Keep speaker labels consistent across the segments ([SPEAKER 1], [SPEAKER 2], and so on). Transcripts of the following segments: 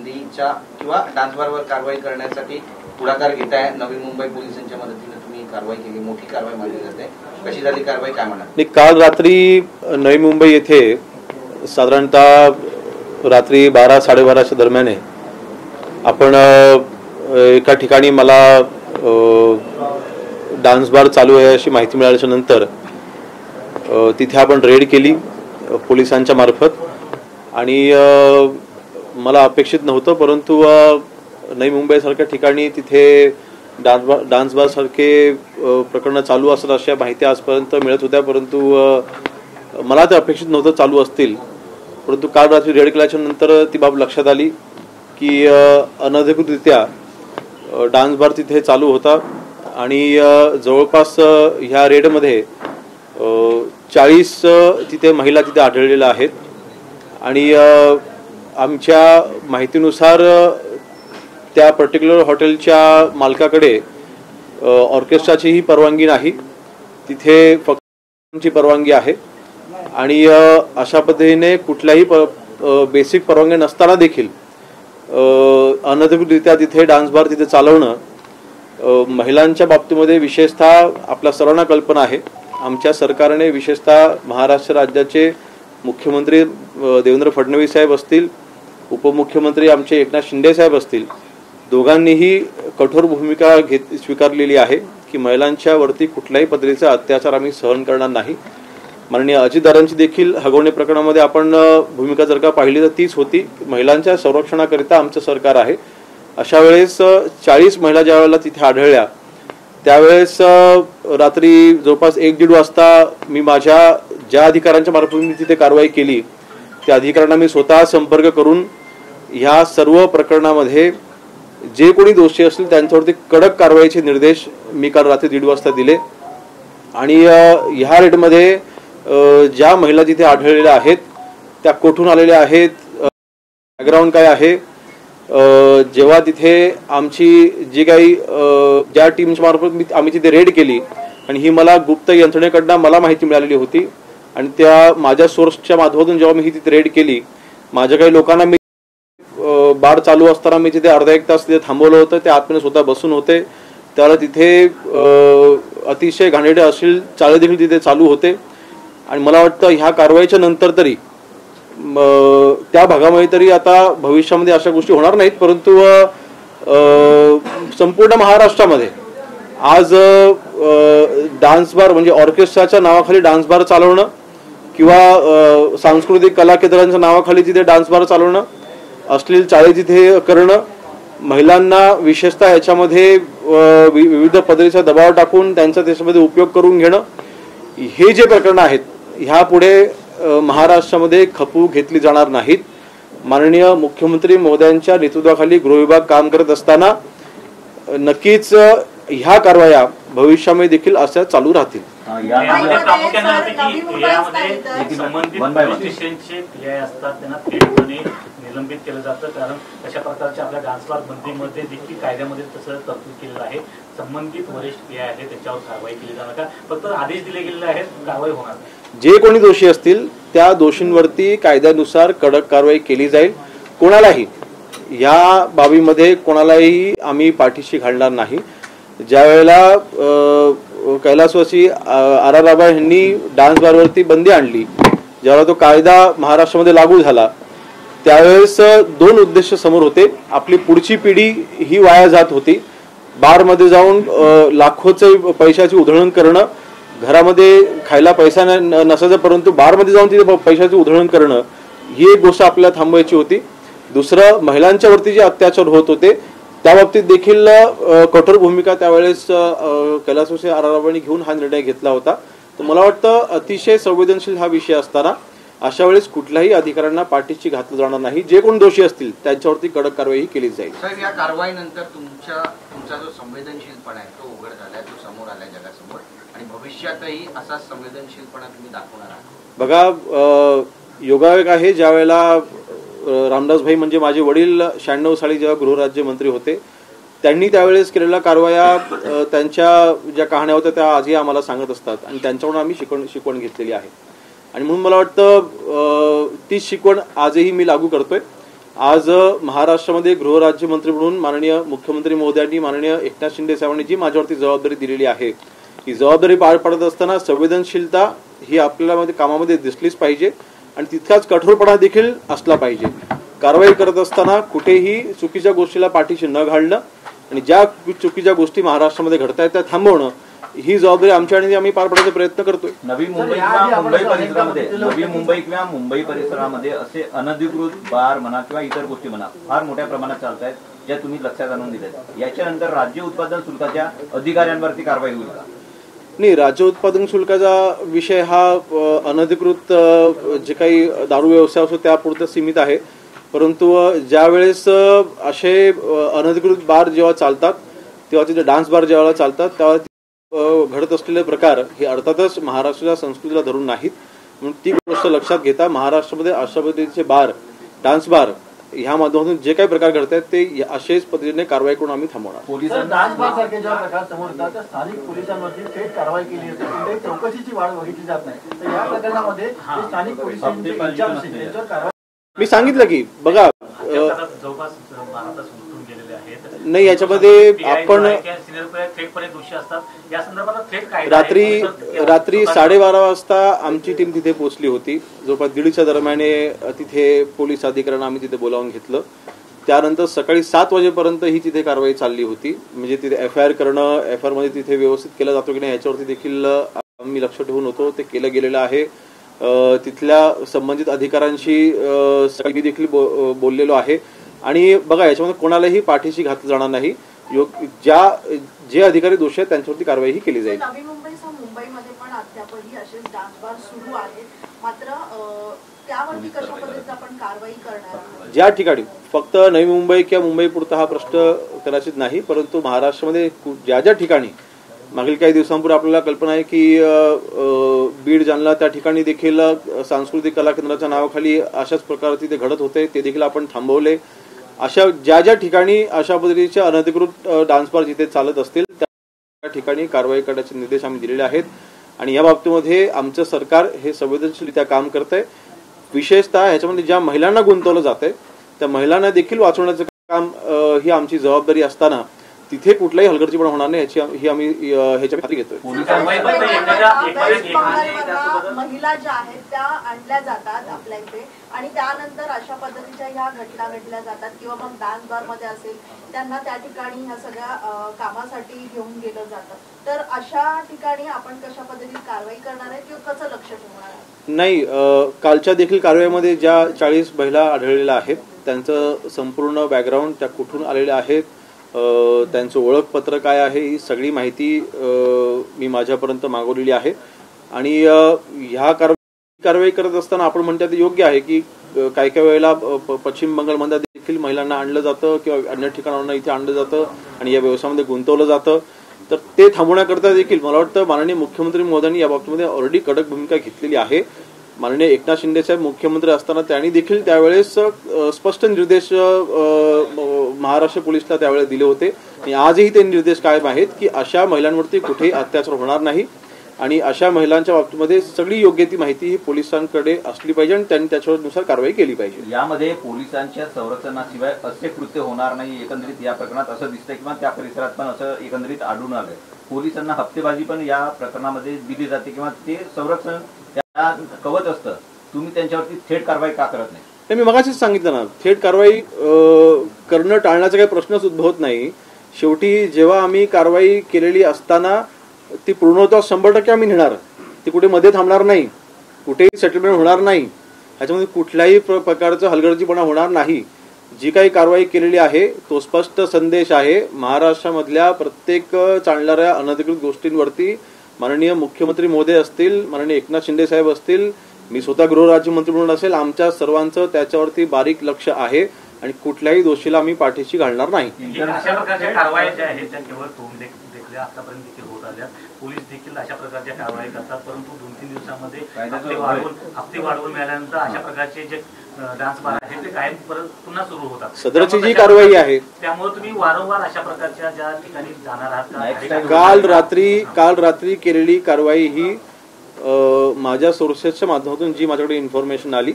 [SPEAKER 1] किंवा डान्स बारवर कारवाई करण्यासाठी पुढाकार घेताय. नवी मुंबई पोलिसांच्या मदतीने तुम्ही कारवाई केली, मोठी कारवाई मानली जाते. कशी झाली कारवाई, काय म्हणाल?
[SPEAKER 2] काल रात्री नवी मुंबई येथे साधारणतः रात्री 12-12:30च्या दरम्यान आपण एका ठिकाणी मला डान्स बार चालू आहे अशी माहिती मिळाल्याच्या नंतर तिथे आपण रेड केली पोलिसांच्या मार्फत. आणि मला अपेक्षित नव्हतं, परंतु नवी मुंबईसारख्या ठिकाणी तिथे डान्स बार सारखे प्रकरणं चालू असतात अशा माहिती आजपर्यंत मिळत होत्या, परंतु मला ते अपेक्षित नव्हतं चालू असतील. परंतु काल रात्री रेड केल्याच्या नंतर ती बाब लक्षात आली की अनधिकृतरित्या डान्स बार तिथे चालू होता. आणि जवळपास ह्या रेडमध्ये 40 तिथे महिला तिथे आढळलेल्या आहेत. आणि आमच्या माहितीनुसार त्या पर्टिक्युलर हॉटेलच्या मालकाकडे ऑर्केस्ट्राचीही परवानगी नाही, तिथे फक्त आमची परवानगी आहे. आणि अशा पद्धतीने कुठल्याही बेसिक परवानगी नसताना देखील अनधिकृतरित्या तिथे डान्स बार तिथे चालवणं महिलांच्या बाबतीमध्ये विशेषतः आपल्या सर्वांना कल्पना आहे. आमच्या सरकारने विशेषतः महाराष्ट्र राज्याचे मुख्यमंत्री देवेंद्र फडणवीस साहेब असतील, उपमुख्यमंत्री आमचे एकनाथ शिंदे साहेब असतील, दोघांनीही कठोर भूमिका स्वीकारलेली आहे की महिलांच्या वरती कुठल्याही पद्धतीचा अत्याचार आम्ही सहन करणार नाही. माननीय अजितदादांची देखील हगवणे प्रकरणामध्ये आपण भूमिका जर का पाहिली तर तीच होती, महिलांच्या संरक्षणाकरिता आमचं सरकार आहे. अशा वेळेस 40 महिला ज्या वेळेला तिथे आढळल्या त्यावेळेस रात्री जवळपास 1-1:30 वाजता मी माझ्या ज्या अधिकाऱ्यांच्या मार्फत मी तिथे कारवाई केली त्या अधिकाऱ्यांना मी स्वतः संपर्क करून ह्या सर्व प्रकरणामध्ये जे कोणी दोषी असतील त्यांच्यावरती कडक कारवाईचे निर्देश मी काल रात्री 1:30 वाजता दिले. आणि ह्या रेडमध्ये ज्या महिला तिथे आढळलेल्या आहेत त्या कुठून आलेल्या आहेत, बॅकग्राऊंड काय आहे, जेव्हा तिथे आमची जी काही ज्या टीमच्या मार्फत आम्ही तिथे रेड केली आणि ही मला गुप्त यंत्रणेकडनं मला माहिती मिळालेली होती आणि त्या माझ्या सोर्सच्या माध्यमातून जेव्हा मी ही तिथे रेड केली, माझ्या काही लोकांना मी बार चालू असताना मी तिथे अर्धा एक तास तिथे थांबवलं होतं. ते आतमध्ये स्वतः बसून होते, त्याला तिथे अतिशय घाणेरडे अश्लील चाळे देखील तिथे चालू होते. आणि मला वाटतं ह्या कारवाईच्या नंतर तरी त्या भागामध्ये तरी आता भविष्यामध्ये अशा गोष्टी होणार नाहीत. परंतु संपूर्ण महाराष्ट्रामध्ये आज डान्स बार म्हणजे ऑर्केस्ट्राच्या नावाखाली डान्स बार चालवणं किंवा सांस्कृतिक कला केंद्रांच्या नावाखाली तिथे डान्स बार चालवणं, अश्लील चाळे तिथे करणं, महिलांना विशेषतः याच्यामध्ये विविध पद्धतीचा दबाव टाकून त्यांचा त्याच्यामध्ये उपयोग करून घेणं, हे जे प्रकरणं आहेत ह्यापुढे महाराष्ट्रामध्ये खपू घेतली जाणार नाहीत. माननीय मुख्यमंत्री महोदयांच्या नेतृत्वाखाली गृहविभाग काम करत असताना नक्कीच ह्या कारवाया भविष्यामध्ये देखील अशा चालू राहतील.
[SPEAKER 3] निलंबित केलं जातं, कारण अशा प्रकारच्या आपल्या डान्स बार बंदीमध्ये देखील कायद्यामध्ये तसं तरतूद केलेलं आहे. संबंधित वरिष्ठ जे आहे त्याच्यावर कारवाई केली जाणार का, फक्त आदेश दिले गेलेले आहेत, कारवाई होणार नाही?
[SPEAKER 2] जे कोणी दोषी असतील त्या दोषींवरती कायद्यानुसार कडक कारवाई केली जाईल. कोणालाही या बाबीमध्ये कोणालाही आम्ही पाठीशी घालणार नाही. ज्या वेळेला कैलासवासी आर बाबा यांनी डान्स बारवरती बंदी आणली, ज्यावेळेला तो कायदा महाराष्ट्रामध्ये लागू झाला त्यावेळेस 2 उद्देश समोर होते. आपली पुढची पिढी ही वाया जात होती, बारमध्ये जाऊन लाखोचे पैशाची उधळण करणं, घरामध्ये खायला पैसा नसायचा परंतु बारमध्ये जाऊन तिथे पैशाची उधळण करणं, ही एक गोष्ट आपल्याला थांबवायची होती. दुसरं, महिलांच्या वरती जे अत्याचार होत होते त्या बाबतीत देखील कठोर भूमिका त्यावेळेस कैलासवासी आराराबांनी घेऊन हा निर्णय घेतला होता. तर मला वाटतं अतिशय संवेदनशील हा विषय असताना अशा वेळेस कुठल्याही अधिकाऱ्यांना पाठीशी घातलं जाणार नाही. जे कोण दोषी असतील त्यांच्यावरती कडक कारवाई केली जाईल.
[SPEAKER 1] साहेब, या कारवाईनंतर तुमचा जो संवेदनशीलपणा आहे तो उघड झालाय, तो समोर आलाय जगासमोर, आणि भविष्यातही असा संवेदनशीलपणा तुम्ही दाखवणार आहात?
[SPEAKER 2] बघा, योगायोग आहे ज्या वेळेला रामदास भाई म्हणजे माझे वडील 96 साली जेव्हा गृहराज्यमंत्री होते त्यांनी त्यावेळेस केलेल्या कारवाया, त्यांच्या ज्या कहाण्या होत्या त्या आजही आम्हाला सांगत असतात आणि त्यांच्याकडून आम्ही शिकवण घेतलेली आहे. आणि म्हणून मला वाटतं ती शिकवण आजही मी लागू करतोय. आज महाराष्ट्रामध्ये गृहराज्यमंत्री म्हणून माननीय मुख्यमंत्री महोदयांनी माननीय एकनाथ शिंदे साहेबांनी जी माझ्यावरती जबाबदारी दिलेली आहे, ही जबाबदारी पार पाडत असताना संवेदनशीलता ही आपल्याला कामामध्ये दिसलीच पाहिजे आणि तितकाच कठोरपणा देखील असला पाहिजे. कारवाई करत असताना कुठेही चुकीच्या गोष्टीला पाठीशी न घालणं आणि ज्या चुकीच्या गोष्टी महाराष्ट्रामध्ये घडत आहेत त्या थांबवणं ही जबाबदारी आमच्या आणि आम्ही पार पाडण्याचा प्रयत्न करतोय.
[SPEAKER 4] नवी मुंबई किंवा मुंबई परिसरामध्ये असे अनधिकृत बार म्हणा किंवा इतर गोष्टी म्हणा फार मोठ्या प्रमाणात चालत आहेत, ज्या तुम्ही लक्षात आणून दिल्यात. याच्यानंतर राज्य उत्पादन शुल्काच्या अधिकाऱ्यांवरती कारवाई होईल का?
[SPEAKER 2] नाही, राज्य उत्पादन शुल्काचा विषय हा अनधिकृत जे काही दारू व्यवसाय असतो त्यापुरतं सीमित आहे. परंतु ज्या वेळेस असे अनधिकृत बार जेव्हा चालतात तेव्हा तिथे डान्स बार जेव्हा चालतात तेव्हा घडत असलेले प्रकार हे अर्थातच महाराष्ट्राच्या संस्कृतीला धरून नाहीत. म्हणून ती गोष्ट लक्षात घेता महाराष्ट्रामध्ये अशा पद्धतीचे बार, डान्स बार ह्या माध्यमातून जे काही प्रकार घडत आहेत ते अशाच पद्धतीने कारवाई करून आम्ही थांबवणार.
[SPEAKER 5] डान्स बार सारखे ज्या प्रकार समोर येतात त्या स्थानिक पोलिसांवरती थेट कारवाई केली जाते, कुठेही चौकशीची वाढ बघितली जात नाही. तर या प्रकरणामध्ये स्थानिक पोलिसांची कारवाई
[SPEAKER 2] मी सांगितलं की बघा
[SPEAKER 3] जवळपास
[SPEAKER 2] नाही, याच्यामध्ये आपण रात्री 12:30 वाजता आमची टीम तिथे पोहोचली होती. जवळपास 1:30च्या दरम्याने तिथे पोलीस अधिकाऱ्यांना आम्ही तिथे बोलावून घेतलं. त्यानंतर सकाळी 7 वाजेपर्यंत ही तिथे कारवाई चालली होती. म्हणजे तिथे FIR करणं, FIR मध्ये तिथे व्यवस्थित केलं जातो की नाही याच्यावरती देखील आम्ही लक्ष ठेवून होतो. ते केलं गेलेलं आहे. तिथल्या संबंधित अधिकाऱ्यांशी सकाळी देखील बोललेलो आहे. आणि बघा, याच्यामध्ये कोणालाही पाठीशी घातलं जाणार नाही. जे अधिकारी दोषी आहेत त्यांच्यावरती कारवाई केली जाईल.
[SPEAKER 6] नवी मुंबईसह मुंबईमध्ये पण अद्यापही असेच डान्स बार सुरू आहेत, मात्र त्यावरती कशा पद्धतीने आपण कारवाई करणार?
[SPEAKER 2] ज्या ठिकाणी फक्त नवी मुंबई किंवा मुंबई पुरता हा प्रश्न कदाचित नाही, परंतु महाराष्ट्रामध्ये ज्या ज्या ठिकाणी मागील काही दिवसांपूर्वी आपल्याला कल्पना आहे की बीड, जालना त्या ठिकाणी देखील सांस्कृतिक कला केंद्राच्या नावाखाली अशाच प्रकार तिथे घडत होते, ते देखील आपण थांबवले. अशा ज्या ज्या ठिकाणी अशा पद्धतीचे अनधिकृत डान्स बार जिथे चालत असतील त्या ठिकाणी कारवाई करण्याचे निर्देश आम्ही दिलेले आहेत. आणि या बाबतीमध्ये आमचं सरकार हे संवेदनशीलरित्या काम करतंय. विशेषतः ह्याच्यामध्ये ज्या महिलांना गुंतवलं जातंय त्या महिलांना देखील वाचवण्याचं काम ही आमची जबाबदारी असताना तिथे कुठलाही हलगर्जीपणा होणार नाही ही आम्ही ह्याच्या खात्री घेतोय.
[SPEAKER 6] महिला ज्या आहेत त्या आणल्या जातात आपल्या इथे आणि त्यानंतर अशा पद्धतीच्या ह्या घटना घडल्या जातात किंवा मग डान्स बार मध्ये असेल त्यांना त्या ठिकाणी ह्या सगळ्या कामासाठी घेऊन गेलं जातं. तर अशा ठिकाणी आपण कशा पद्धतीने कारवाई करणार आहे किंवा कसं लक्ष ठेवणार आहे?
[SPEAKER 2] नाही, कालच्या देखील कारवाईमध्ये ज्या 40 महिला आढळलेल्या आहेत त्यांचं संपूर्ण बॅकग्राऊंड, त्या कुठून आलेल्या आहेत, त्यांचं ओळखपत्र काय आहे, ही सगळी माहिती मी माझ्यापर्यंत मागवलेली आहे. आणि ह्या कारवाई करत असताना आपण म्हणतात योग्य आहे की काही काही वेळेला पश्चिम बंगालमध्ये देखील महिलांना आणलं जातं किंवा अन्य ठिकाणांना इथे आणलं जातं आणि या व्यवसायामध्ये गुंतवलं जातं. तर ते थांबवण्याकरता देखील मला वाटतं माननीय मुख्यमंत्री महोदयांनी या बाबतीमध्ये ऑलरेडी कडक भूमिका घेतलेली आहे. माननीय एकनाथ शिंदे साहेब मुख्यमंत्री असताना त्यांनी देखील त्यावेळेस स्पष्ट निर्देश महाराष्ट्र पोलिसला त्यावेळेस दिले होते आणि आजही ते निर्देश कायम आहेत की अशा महिलांवरती कुठेही अत्याचार होणार नाही आणि अशा महिलांच्या बाबतीमध्ये सगळी योग्य ती माहिती ही पोलिसांकडे असली पाहिजे आणि त्यांनी त्याच्यानुसार कारवाई केली पाहिजे.
[SPEAKER 4] यामध्ये पोलिसांच्या संरक्षणाशिवाय असे कृत्य होणार नाही एकंदरीत या प्रकरणात असं दिसतंय किंवा त्या परिसरात पण असं एकंदरीत आढळून आलंय. पोलिसांना हप्तेबाजी पण या प्रकरणामध्ये दिली जाते किंवा ते संरक्षण त्या कवच असतं. तुम्ही त्यांच्यावरती थेट कारवाई का करत नाही?
[SPEAKER 2] ते मी मगाशीच सांगितलं ना, थेट कारवाई करणं टाळण्याचा काही प्रश्नच उद्भवत नाही. शेवटी जेव्हा आम्ही कारवाई केलेली असताना ती पूर्णत्वास 100% आम्ही नेणार. ती कुठे मध्ये थांबणार नाही, कुठेही सेटलमेंट होणार नाही, ह्याच्यामध्ये कुठल्याही प्रकारचं हलगर्जीपणा होणार नाही. जी काही कारवाई केलेली आहे तो स्पष्ट संदेश आहे. महाराष्ट्रामधल्या प्रत्येक चालणाऱ्या अनधिकृत गोष्टींवरती माननीय मुख्यमंत्री महोदय असतील, माननीय एकनाथ शिंदे साहेब असतील, मी स्वतः गृहराज्यमंत्री म्हणून असेल, आमच्या सर्वांचं त्याच्यावरती बारीक लक्ष आहे आणि कुठल्याही दोषीला आम्ही पाठीशी घालणार नाही.
[SPEAKER 3] अशा प्रकारच्या कारवाया ज्या आहेत त्या केवळ देखील आतापर्यंत देखील होत आल्या. पोलीस देखील अशा प्रकारच्या कारवाई करतात, परंतु 2-3 दिवसामध्ये हप्ते वाढवून मिळाल्यानंतर अशा प्रकारचे जे डान्स बार आहेत ते कायम परत पुन्हा सुरू होतात.
[SPEAKER 2] सदरची जी कारवाई आहे
[SPEAKER 3] त्यामुळे तुम्ही वारंवार अशा प्रकारच्या ज्या ठिकाणी जाणार आहात.
[SPEAKER 2] काल रात्री केलेली कारवाई ही माझ्या सोर्सेसच्या माध्यमातून जी माझ्याकडे इन्फॉर्मेशन आली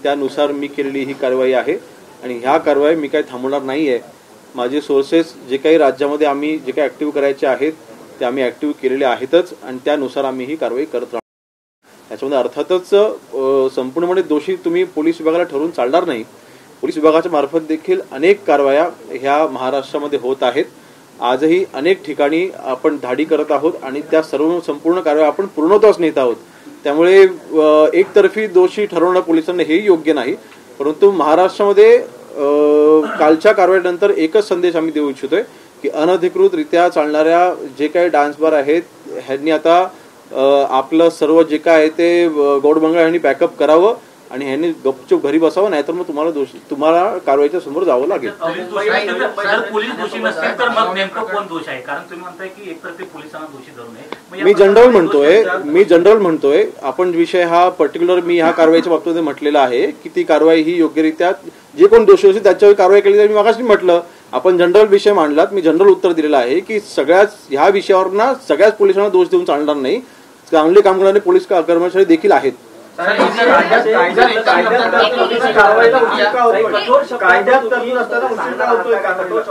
[SPEAKER 2] त्यानुसार मी केलेली ही कारवाई आहे. आणि ह्या कारवाई मी काही थांबवणार नाही आहे. माझे सोर्सेस जे काही राज्यामध्ये आम्ही जे काही ॲक्टिव्ह करायचे आहेत ते आम्ही ॲक्टिव्ह केलेले आहेतच आणि त्यानुसार आम्ही ही कारवाई करत राहणार. याच्यामध्ये अर्थातच संपूर्णपणे दोषी तुम्ही पोलीस विभागाला ठरवून चालणार नाही. पोलीस विभागाच्या मार्फत देखील अनेक कारवाया ह्या महाराष्ट्रामध्ये होत आहेत. आजही अनेक ठिकाणी आपण धाडी करत आहोत आणि त्या सर्व संपूर्ण कारवाया आपण पूर्णत्वास नेत आहोत. त्यामुळे एकतर्फी दोषी ठरवणं पोलिसांना हे योग्य नाही. परंतु महाराष्ट्रामध्ये कालच्या कारवाईनंतर एकच संदेश आम्ही देऊ इच्छितोय की अनधिकृतरित्या चालणाऱ्या जे काही डान्स बार आहेत ह्यांनी आता आपलं सर्व जे काय आहे ते गौडबंगला ह्यांनी पॅकअप करावं आणि ह्यांनी गपचूप घरी बसावं, नाहीतर मग तुम्हाला कारवाईच्या समोर जावं लागेल.
[SPEAKER 3] पोलीस दोषी नसतील तर मग नेमकं कोण दोष आहे? कारण तुम्ही म्हणताय की एकतर्फी पोलिसांना दोषी धरू नये.
[SPEAKER 2] मी जनरल म्हणतोय आपण विषय हा पर्टिक्युलर मी ह्या कारवाईच्या बाबतीमध्ये म्हटलेला आहे की ती कारवाई ही योग्यरित्या जे कोण दोषी असेल त्याच्यावर कारवाई केली जाईल. मी मागाशी म्हटलं आपण जनरल विषय मांडलात, मी जनरल उत्तर दिलेलं आहे की सगळ्याच ह्या विषयावर ना सगळ्याच पोलिसांना दोष देऊन चालणार नाही. चांगले काम करणारे पोलीस कर्मचारी देखील आहेत.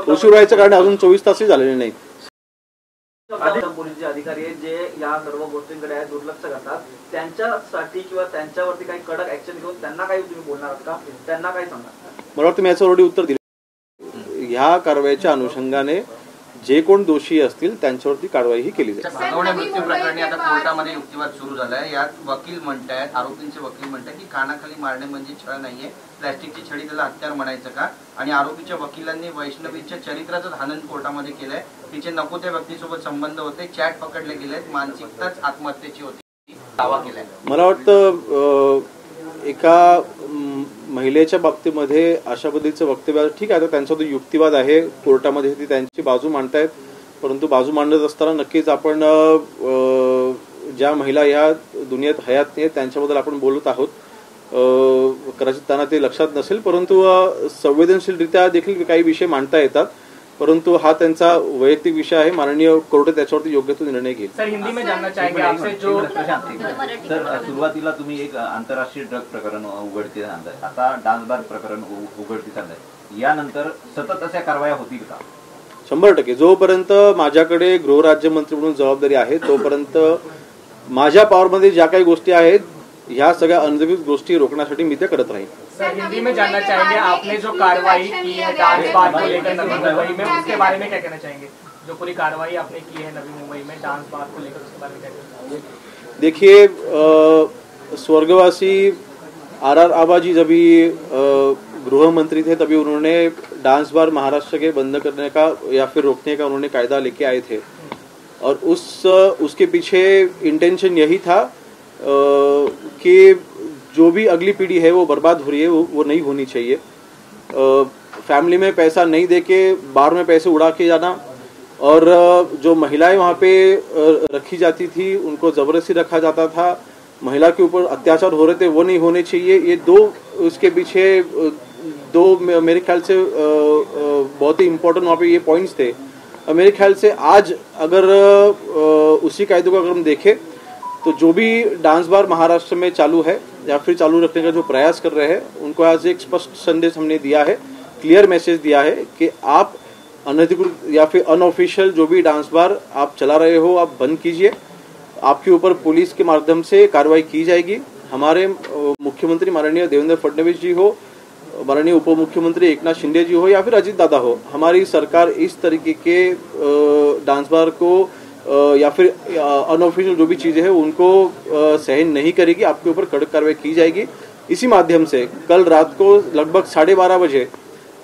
[SPEAKER 2] उशीर व्हायचं कारण अजून 24 तासही झालेले नाहीत.
[SPEAKER 5] पोलीस अधिकारी आहेत जे या सर्व गोष्टींकडे दुर्लक्ष करतात त्यांच्यासाठी किंवा त्यांच्यावरती काही कडक ऍक्शन घेऊन त्यांना काही तुम्ही बोलणार आहात का? त्यांना काय सांगणार?
[SPEAKER 2] मला वाटतं मी याच्यावर उत्तर दिलं. ह्या कारवाईच्या अनुषंगाने जे कोण दोषी असतील त्यांच्यावरती कारवाई ही केली जाईल.
[SPEAKER 1] भागवणे मृत्यू प्रकरणी आता कोर्टामध्ये युक्तिवाद सुरू झालाय. यात वकील म्हणतायत, आरोपींचे वकील म्हणतात की कानाखाली मारणे म्हणजे छळ नाहीये, प्लॅस्टिकची छडी त्याला हत्यार म्हणायचं का? आणि आरोपीच्या वकिलांनी वैष्णवीच्या चरित्राचं हनन कोर्टामध्ये केलंय. तिचे नको त्या व्यक्तीसोबत संबंध होते, चॅट पकडले गेलेत, मानसिकताच आत्महत्येची होती, दावा केलाय.
[SPEAKER 2] मला वाटतं एका महिलेच्या बाबतीमध्ये अशा पद्धतीचं वक्तव्य ठीक आहे, आता त्यांचा तो युक्तिवाद आहे, कोर्टामध्ये ती त्यांची बाजू मांडतायत. परंतु बाजू मांडत असताना नक्कीच आपण ज्या महिला ह्या दुनियेत हयात नाहीत त्यांच्याबद्दल आपण बोलत आहोत. कदाचित त्यांना ते लक्षात नसेल, परंतु संवेदनशीलरित्या देखील काही विषय मांडता येतात. परंतु हा त्यांचा वैयक्तिक विषय आहे. माननीय कोर्ट त्याच्यावरती योग्य तो निर्णय घेईल.
[SPEAKER 7] सर हिंदी में जानना चाहेंगे आपसे जो
[SPEAKER 4] सर सुरुवातीला तुम्ही एक आंतरराष्ट्रीय ड्रग प्रकरण उघडकीस आणलंय, आता डान्स बार प्रकरण उघडकीस आणलंय, यानंतर सतत अशा कारवाया होतील का?
[SPEAKER 2] 100%. जोपर्यंत माझ्याकडे गृहराज्यमंत्री म्हणून जबाबदारी आहे तोपर्यंत माझ्या पॉवरमध्ये ज्या काही गोष्टी आहेत ह्या सगळ्या अनधिकृत गोष्टी रोखण्यासाठी मी ते करत राहील.
[SPEAKER 7] सर हिंदी में जानना चाहेंगे आपने जो कार्रवाई की है डांस बार को लेकर नवी मुंबई में, उसके बारे में क्या कहना चाहेंगे? जो पूरी कार्रवाई आपने की है नवी मुंबई में डांस बार को लेकर, उसके बारे में क्या कहना चाहेंगे?
[SPEAKER 2] देखिए स्वर्गवासी RR आबाजी जब गृह मंत्री थे तभी उन्होंने डांस बार महाराष्ट्र के बंद करने का या फिर रोकने का उन्होंने कायदा लेके आए थे और उसके पीछे इंटेंशन यही था कि जो भी अगली पीढ़ी है वो बर्बाद हो रही है वो नहीं होनी चाहिए. फैमिली में पैसा नहीं देके बार में पैसे उड़ा के जाना और जो महिलाएं वहाँ पे रखी जाती थी उनको ज़बरदस्ती रखा जाता था, महिला के ऊपर अत्याचार हो रहे थे, वो नहीं होने चाहिए. ये दो उसके पीछे दो मेरे ख्याल से बहुत ही इम्पोर्टेंट वहाँ पे ये पॉइंट्स थे. और मेरे ख्याल से आज अगर उसी कायदे को अगर हम देखें तो जो भी डांस बार महाराष्ट्र में चालू है या फिर चालू रखने का जो प्रयास कर रहे हैं उनको आज एक स्पष्ट संदेश हमने दिया है, क्लियर मैसेज दिया है कि आप अनधिकृत या फिर अनऑफिशियल जो भी डांस बार आप चला रहे हो आप बंद कीजिए. आपके ऊपर पुलिस के माध्यम से कार्रवाई की जाएगी. हमारे मुख्यमंत्री माननीय देवेंद्र फडणवीस जी हो, माननीय उप मुख्यमंत्री एकनाथ शिंदे जी हो या फिर अजीत दादा हो, हमारी सरकार इस तरीके के डांस बार को या फिर अनऑफिशियल जो भी चीज़ें हैं उनको सहन नहीं करेगी. आपके ऊपर कड़क कार्रवाई की जाएगी. इसी माध्यम से कल रात को लगभग 12:30 बजे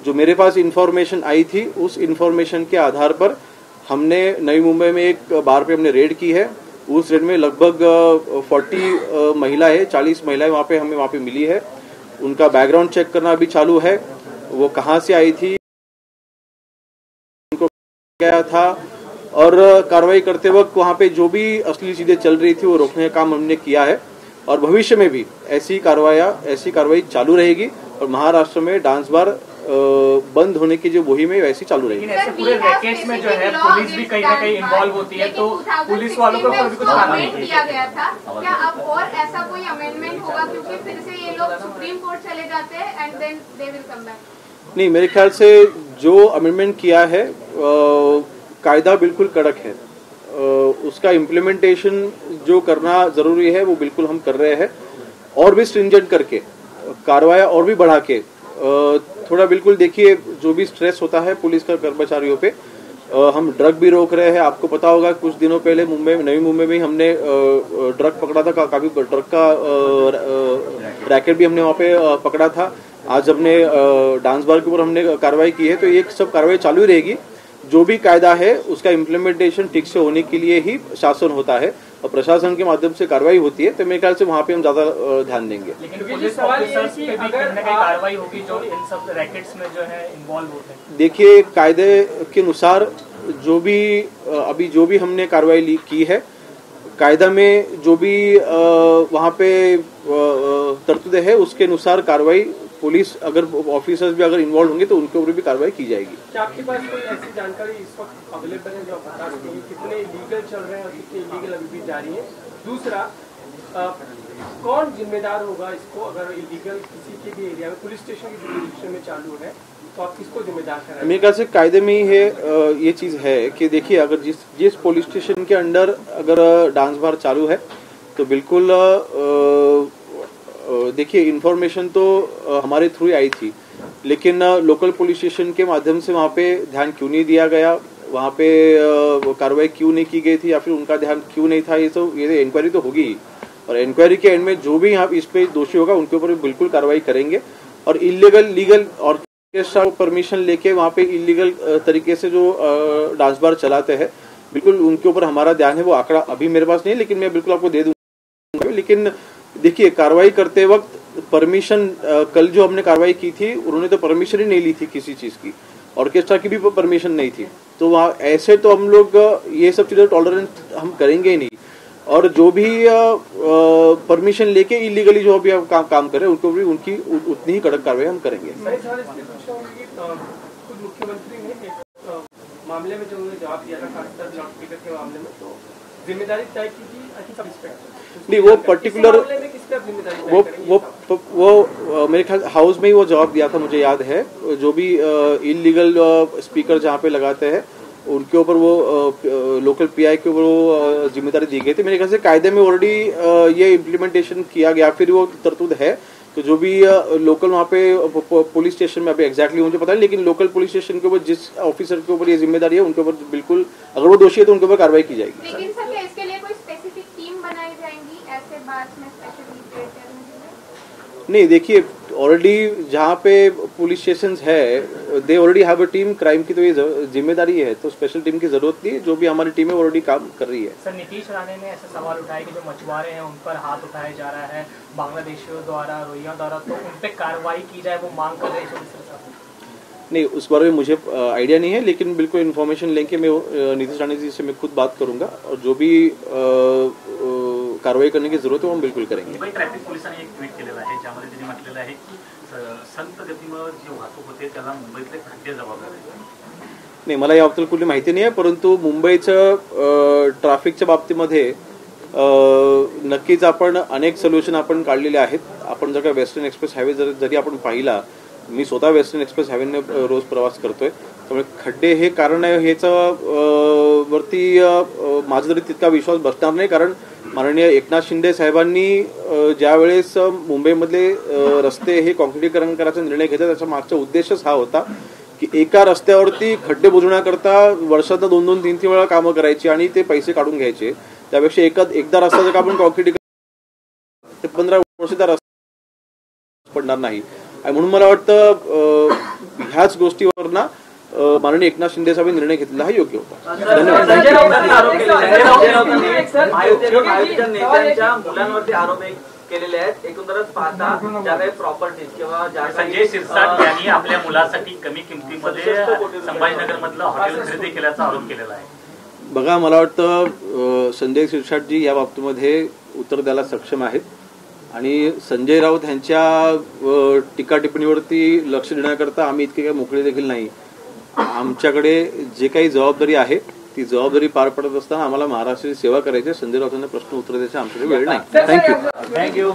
[SPEAKER 2] जो मेरे पास इंफॉर्मेशन आई थी उस इंफॉर्मेशन के आधार पर हमने नई मुंबई में एक बार पे हमने रेड की है. उस रेड में लगभग 40 महिलाएं 40 महिलाएं हमें वहाँ पे मिली है. उनका बैकग्राउंड चेक करना अभी चालू है, वो कहाँ से आई थी, उनको क्या था और कार्रवाई करते वक्त वहाँ पे जो भी असली चीज़ें चल रही थी वो रोकने का काम हमने किया है. और भविष्य में भी ऐसी कार्रवाई चालू रहेगी और महाराष्ट्र में डांस बार बंद होने की जो मुहिम है वैसी चालू रहेगी.
[SPEAKER 7] ऐसे पूरे रैकेट में जो है पुलिस भी कहीं ना कहीं इन्वॉल्व होती है, तो पुलिस वालों को भी कुछ कार्रवाई
[SPEAKER 8] किया गया था. क्या अब और ऐसा कोई अमेंडमेंट होगा, क्योंकि फिर से ये लोग सुप्रीम कोर्ट चले जाते हैं and then they will come back?
[SPEAKER 2] नहीं, मेरे ख्याल से जो अमेंडमेंट किया है कायदा बिल्कुल कड़क है, उसका इम्प्लीमेंटेशन जो करना ज़रूरी है वो बिल्कुल हम कर रहे हैं, और भी स्ट्रिंजेंट करके कार्रवाई और भी बढ़ा के थोड़ा बिल्कुल देखिए जो भी स्ट्रेस होता है पुलिस का कर्मचारियों पे, हम ड्रग भी रोक रहे हैं। आपको पता होगा कुछ दिनों पहले नवी मुंबई में हमने ड्रग पकड़ा था, काफी ड्रग का रैकेट भी हमने वहाँ पे पकड़ा था। आज हमने डांस बार के ऊपर हमने कार्रवाई की है, तो ये सब कार्रवाई चालू ही रहेगी। जो भी कायदा है उसका इम्प्लीमेंटेशन ठीक से होने के लिए ही शासन होता है और प्रशासन के माध्यम से कार्रवाई होती है, तो मेरे ख्याल से वहाँ पे हम ज्यादा ध्यान देंगे।
[SPEAKER 7] लेकिन पुलिस ऑफिसर्स पे भी कहीं ना कहीं कार्रवाई होगी जो इन सब रैकेट्स में जो है इन्वॉल्व होते हैं।
[SPEAKER 2] देखिए, कायदे के अनुसार जो भी हमने कार्रवाई की है, कायदा में जो भी वहाँ पे तरतूद है उसके अनुसार कार्रवाई, पुलिस अगर ऑफिसर्स भी अगर इन्वॉल्व होंगे तो उनके ऊपर भी कार्रवाई की जाएगी।
[SPEAKER 9] क्या आपके पास कोई ऐसी जानकारी इस वक्त अवेलेबल है जो आप बता सकते हैं कितने इलीगल चल रहे हैं और कितने इलीगल अभी भी जारी है? दूसरा, कौन जिम्मेदार होगा इसको अगर इलीगल किसी के भी एरिया में पुलिस स्टेशन की जुरिडिक्शन में चालू है तो आप किसको जिम्मेदार कराएंगे?
[SPEAKER 2] मेरे ख्याल से कायदे में ही है ये चीज है कि देखिए, अगर जिस पुलिस स्टेशन के अंडर अगर डांस बार चालू है तो बिल्कुल देखिए इन्फॉर्मेशन तो हमारे थ्रू ही आई थी, लेकिन लोकल पुलिस स्टेशन के माध्यम से वहाँ पे ध्यान क्यों नहीं दिया गया, वहाँ पे कार्रवाई क्यों नहीं की गई थी या फिर उनका ध्यान क्यों नहीं था, ये इंक्वायरी तो होगी ही, और इंक्वायरी के एंड में जो भी यहाँ इस पे दोषी होगा उनके ऊपर बिल्कुल कार्रवाई करेंगे। और इलीगल लीगल और परमिशन लेके वहाँ पे इलीगल तरीके से जो डांस बार चलाते हैं, बिल्कुल उनके ऊपर हमारा ध्यान है। वो आंकड़ा अभी मेरे पास नहीं, लेकिन मैं बिल्कुल आपको दे दूंगा। लेकिन देखिए, कार्रवाई करते वक्त परमिशन, कल जो हमने कार्रवाई की थी उन्होंने तो परमिशन ही नहीं ली थी किसी चीज की, ऑर्केस्ट्रा की भी परमिशन नहीं थी, तो वहाँ ऐसे तो हम लोग ये सब चीजें टॉलरेंस हम करेंगे ही नहीं। और जो भी परमिशन लेके इलीगली जो भी काम कर रहे हैं उनको भी उनकी उतनी ही कड़क कार्रवाई हम करेंगे।
[SPEAKER 9] खुद मुख्यमंत्री ने एक मामले में जो उन्होंने जवाब दिया था खासकर लाउडस्पीकर के मामले में, तो जिम्मेदारी तय की थी
[SPEAKER 2] नहीं, वो पर्टिकुलर वो मेरे ख्याल हाउस में ही वो जवाब दिया था, मुझे याद है। जो भी इलीगल स्पीकर जहाँ पे लगाते हैं उनके ऊपर वो लोकल पीआई के ऊपर वो जिम्मेदारी दी गई थी। मेरे ख्याल से कायदे में ऑलरेडी ये इम्प्लीमेंटेशन किया गया, फिर वो तरतूद है। तो जो भी लोकल वहाँ पे पुलिस स्टेशन में, अभी एग्जैक्टली मुझे पता नहीं, लेकिन लोकल पुलिस स्टेशन के ऊपर जिस ऑफिसर के ऊपर ये जिम्मेदारी है उनके ऊपर बिल्कुल, अगर वो दोषी है तो उनके ऊपर कार्रवाई की जाएगी।
[SPEAKER 8] लेकिन सर, क्या इसके लिए कोई स्पेसिफिक टीम बनाई जाएंगी ऐसे बात में स्पेशली?
[SPEAKER 2] नहीं, देखिए ऑलरेडी जहाँ पे पुलिस स्टेशन है they already have a team, crime की तो ये जिम्मेदारी है, तो स्पेशल टीम की जरूरत नहीं है। जो भी हमारी टीम है ऑलरेडी काम कर रही है।
[SPEAKER 7] सर, नीतीश राणे ने ऐसा सवाल उठाया कि जो मछुआरे हैं उन पर हाथ उठाया जा रहा है बांग्लादेशियों द्वारा, रोहिंग्या द्वारा, तो उन पर कार्रवाई की जाए, वो मांग कर रहे हैं।
[SPEAKER 2] नहीं, उस बारे में मुझे आइडिया नहीं है, लेकिन बिल्कुल इन्फॉर्मेशन लेके मैं नीतीश राणे जी से मैं खुद बात करूंगा और जो भी कारवाई करने की जरूरत है वो हम बिल्कुल करेंगे।
[SPEAKER 3] मुंबई ट्रॅफिक पोलिसांनी एक ट्विट केलेलं आहे ज्यामध्ये त्यांनी म्हटलेलं आहे की संत गतीवर जी वाहतूक होते त्याला मुंबईतले खड्डे जबाबदार आहेत।
[SPEAKER 2] नाही, मला याबद्दल कुठली माहिती नाही आहे, परंतु मुंबईचं ट्रॅफिकच्या बाबतीमध्ये नक्कीच आपण अनेक सोल्युशन आपण काढलेले आहेत। आपण जर का वेस्टर्न एक्सप्रेस हायवे जरी आपण पाहिला, मी स्वतः वेस्टर्न एक्सप्रेस हायवेने रोज प्रवास करतोय, त्यामुळे खड्डे हे कारण आहे ह्याचं वरती माझा तरी तितका विश्वास बसणार नाही। कारण माननीय एकनाथ शिंदे साहेबांनी ज्यावेळेस मुंबईमधले रस्ते हे कॉन्क्रिटीकरण करायचा निर्णय घेतला, त्याचा मागचा उद्देशच हा होता की एका रस्त्यावरती खड्डे बुजवण्याकरता वर्षातनं 2-2, 3-3 वेळा कामं करायची आणि ते पैसे काढून घ्यायचे। त्यापेक्षा एकदा रस्ता जर आपण कॉन्क्रिटीकरण ते 15 वर्ष त्या रस्ता पडणार नाही। आणि म्हणून मला वाटतं ह्याच गोष्टीवर ना माननीय एकनाथ शिंदे साहेबांनी निर्णय घेतलेला हा योग्य होता। धन्यवाद।
[SPEAKER 10] महायुतीच्या नेत्यांच्या मुलांवरती आरोप केलेले आहेत, एकंदरच पाहता ज्या काही प्रॉपर्टीज किंवा ज्या
[SPEAKER 3] संजय शिरसाट यांनी आपल्या मुलासाठी कमी किमतीमध्ये संभाजीनगर मधलं हॉटेल खरेदी केल्याचा आरोप केलेला आहे।
[SPEAKER 2] बघा, मला वाटतं संजय शिरसाटजी या बाबतीमध्ये उत्तर द्यायला सक्षम आहेत आणि संजय राऊत यांच्या टीका टिप्पणीवरती लक्ष देण्याकरता आम्ही इतके काही मोकळे देखील नाही। आमच्याकडे जे काही जबाबदारी आहे ती जबाबदारी पार पडत असताना आम्हाला महाराष्ट्राची सेवा करायची, संजय राऊतांना प्रश्न उत्तर द्यायचा आमच्याकडे वेळ नाही। थँक्यू।